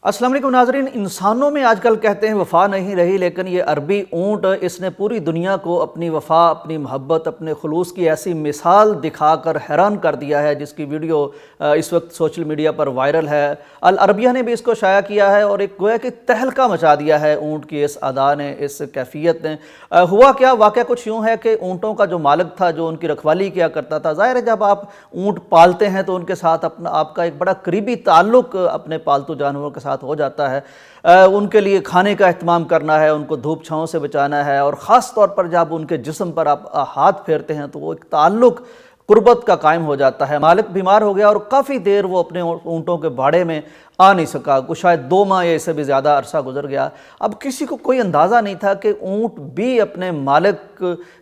अस्सलाम वालेकुम नाज़रीन। इंसानों में आजकल कहते हैं वफ़ा नहीं रही, लेकिन ये अरबी ऊँट इसने पूरी दुनिया को अपनी वफ़ा, अपनी मोहब्बत, अपने खुलूस की ऐसी मिसाल दिखाकर हैरान कर दिया है, जिसकी वीडियो इस वक्त सोशल मीडिया पर वायरल है। अल अरबिया ने भी इसको शाया किया है और एक गोया कि तहलका मचा दिया है ऊँट की इस अदा ने, इस कैफियत ने। हुआ क्या, वाक़या कुछ यूँ है कि ऊँटों का जो मालिक था, जो उनकी रखवाली किया करता था, ज़ाहिर है जब आप ऊँट पालते हैं तो उनके साथ आपका एक बड़ा करीबी ताल्लुक़ अपने पालतू जानवरों के साथ हो जाता है। उनके लिए खाने का एहतमाम करना है, उनको धूप छाँव से बचाना है, और ख़ास तौर पर जब उनके जिस्म पर आप हाथ फेरते हैं तो वो एक ताल्लुक़ कुर्बत का कायम हो जाता है। मालिक बीमार हो गया और काफ़ी देर वो अपने ऊँटों के बाड़े में आ नहीं सका, कुछ शायद 2 माह या इससे भी ज़्यादा अरसा गुजर गया। अब किसी को कोई अंदाज़ा नहीं था कि ऊँट भी अपने मालिक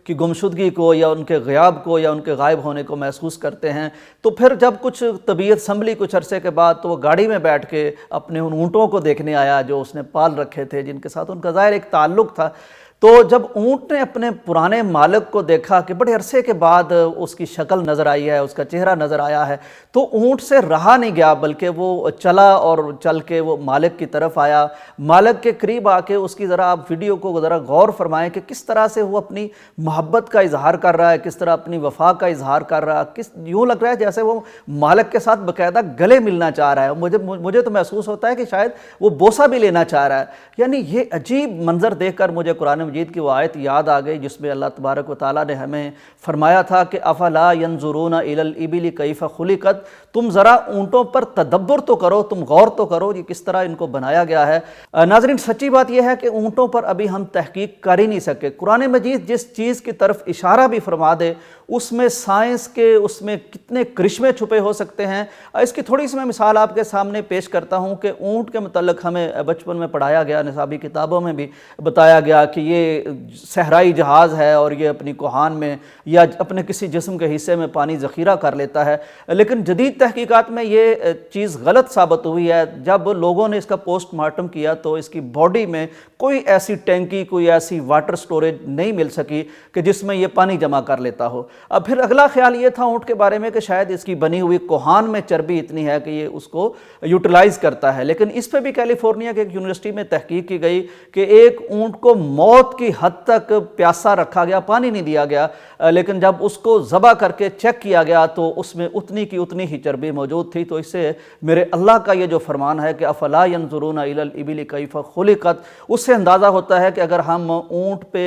की गुमशुदगी को या उनके ग़याब को या उनके गायब होने को महसूस करते हैं। तो फिर जब कुछ तबीयत संभली कुछ अरसे के बाद, तो वो गाड़ी में बैठ के अपने उन ऊँटों को देखने आया जो उसने पाल रखे थे, जिनके साथ उनका ज़ाहिर एक ताल्लुक़ था। तो जब ऊँट ने अपने पुराने मालिक को देखा कि बड़े अरसे के बाद उसकी शक्ल नज़र आई है, उसका चेहरा नज़र आया है, तो ऊँट से रहा नहीं गया, बल्कि वो चला और चल के वो मालिक की तरफ आया। मालिक के करीब आके उसकी ज़रा आप वीडियो को ज़रा गौर फरमाएं कि किस तरह से वो अपनी मोहब्बत का इजहार कर रहा है, किस तरह अपनी वफ़ा का इजहार कर रहा है। यूँ लग रहा है जैसे वो मालिक के साथ बाकायदा गले मिलना चाह रहा है। मुझे तो महसूस होता है कि शायद वो बोसा भी लेना चाह रहा है। यानी ये अजीब मंज़र देख कर मुझे कुरान मजीद की वो आयत याद आ गई, जिसमें अल्लाह तबारक व तआला ने हमें फरमाया था कि अफ़ला यंजुरूना इलल इबिली कैफ़ खुलिक़त, तुम ज़रा ऊँटों पर तदब्बर तो करो, तुम गौर तो करो ये किस तरह इनको बनाया गया है। नाज़रीन, सच्ची बात यह है कि ऊँटों पर अभी हम तहकीक कर ही नहीं सके। कुरान मजीद जिस चीज़ की तरफ इशारा भी फरमा दे, उसमें साइंस के उसमें कितने करिश्मे छुपे हो सकते हैं। इसकी थोड़ी सी मैं मिसाल आपके सामने पेश करता हूँ कि ऊँट के मुतल्लिक़ हमें बचपन में पढ़ाया गया, निसाबी किताबों में भी बताया गया कि ये सहराई जहाज़ है और ये अपनी कोहान में या अपने किसी जिस्म के हिस्से में पानी ज़ख़ीरा कर लेता है। लेकिन जदीद तहकीकात में ये चीज़ गलत साबित हुई है। जब लोगों ने इसका पोस्टमार्टम किया तो इसकी बॉडी में कोई ऐसी टैंकी, कोई ऐसी वाटर स्टोरेज नहीं मिल सकी कि जिसमें ये पानी जमा कर लेता हो। अब फिर अगला ख्याल ये था ऊँट के बारे में कि शायद इसकी बनी हुई कोहान में चर्बी इतनी है कि ये उसको यूटिलाइज़ करता है। लेकिन इस पर भी कैलिफोर्निया के एक यूनिवर्सिटी में तहकीक की गई कि एक ऊँट को मौत की हद तक प्यासा रखा गया, पानी नहीं दिया गया, लेकिन जब उसको ज़बह करके चेक किया गया तो उसमें उतनी की उतनी ही चर्बी मौजूद थी। तो इससे मेरे अल्लाह का ये जो फरमान है कि अफ़ला यंजुरूना इलल इबिली कैफ़ खुलिक़त, उससे अंदाज़ा होता है कि अगर हम ऊँट पे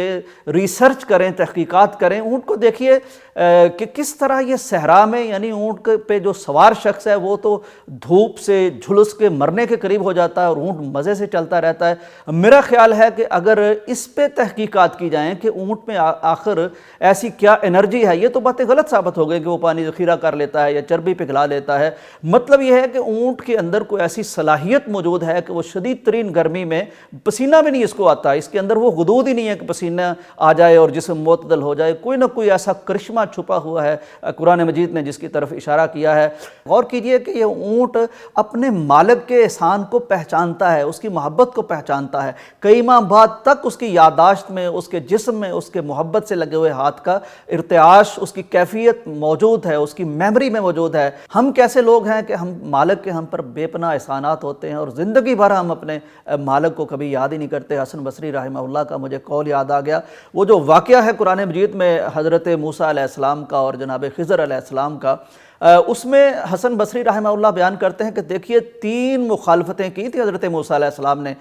रिसर्च करें, तहकीकात करें, ऊँट को देखिए कि किस तरह ये सहरा में, यानी ऊँट पे जो सवार शख्स है वो तो धूप से झुलस के मरने के करीब हो जाता है और ऊँट मज़े से चलता रहता है। मेरा ख्याल है कि अगर इस पे तहकीकात की जाएँ कि ऊँट में आखिर ऐसी क्या एनर्जी है, ये तो बातें गलत साबित हो गई कि वो पानी ज़ख़ीरा कर लेता है या चर्बी पिघला लेता है। मतलब ये है कि ऊँट के अंदर कोई ऐसी सलाहियत मौजूद है कि वो शदीद तरीन गर्मी में पसीना भी नहीं इसको आता, इसके अंदर वो गुदूद ही नहीं है कि पसीना आ जाए और जिस्म मुअत्तदल हो जाए। कोई ना कोई ऐसा करिश्मा छुपा हुआ है कुरान मजीद ने जिसकी तरफ इशारा किया है। गौर कीजिए कि ये ऊँट अपने मालिक के एहसान को पहचानता है, उसकी मोहब्बत को पहचानता है। कई माह बाद तक उसकी यादाश्त में, उसके जिस्म में, उसके मोहब्बत से लगे हुए हाथ का इर्तियाश, उसकी कैफियत मौजूद है, उसकी मेमोरी में मौजूद है। हम कैसे लोग हैं कि हम मालिक के हम पर बेपनाह एहसानात होते हैं और ज़िंदगी भर हम अपने मालिक को कभी याद ही नहीं करते। हसन बसरी रहमहुल्लाह का मुझे कौल याद आ गया, वो जो वाक़या है कुरान मजीद में हज़रत मूसा अलैहिस्सलाम का और जनाब खिज़र अलैहिस्सलाम का, उसमें हसन बसरी रहमहुल्लाह बयान करते हैं कि देखिए 3 मुखालफतें की थी हज़रत मूसा अलैहिस्सलाम ने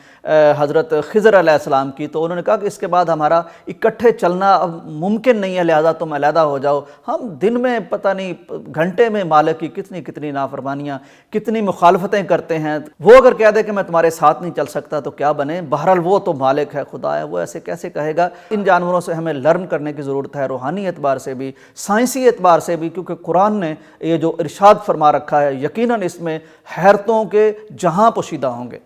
हज़रत खिज़र अलैहिस्सलाम की। तो उन्होंने कहा कि इसके बाद हमारा इकट्ठे चलना अब मुमकिन नहीं है, लिहाजा तुम अलहदा हो जाओ। हम दिन में पता नहीं घंटे में मालिक की कितनी कितनी नाफरमानियाँ, कितनी मुखालफतें करते हैं। वो अगर कह दे कि मैं तुम्हारे साथ नहीं चल सकता तो क्या बने। बहरहाल वो तो मालिक है, खुदा है, वो ऐसे कैसे कहेगा। इन जानवरों से हमें लर्न करने की ज़रूरत है, रूहानी एतबार से भी, साइंसी एतबार से भी, क्योंकि कुरान ने ये जो इरशाद फरमा रखा है, यकीनन इसमें हैरतों के जहां पोशीदा होंगे।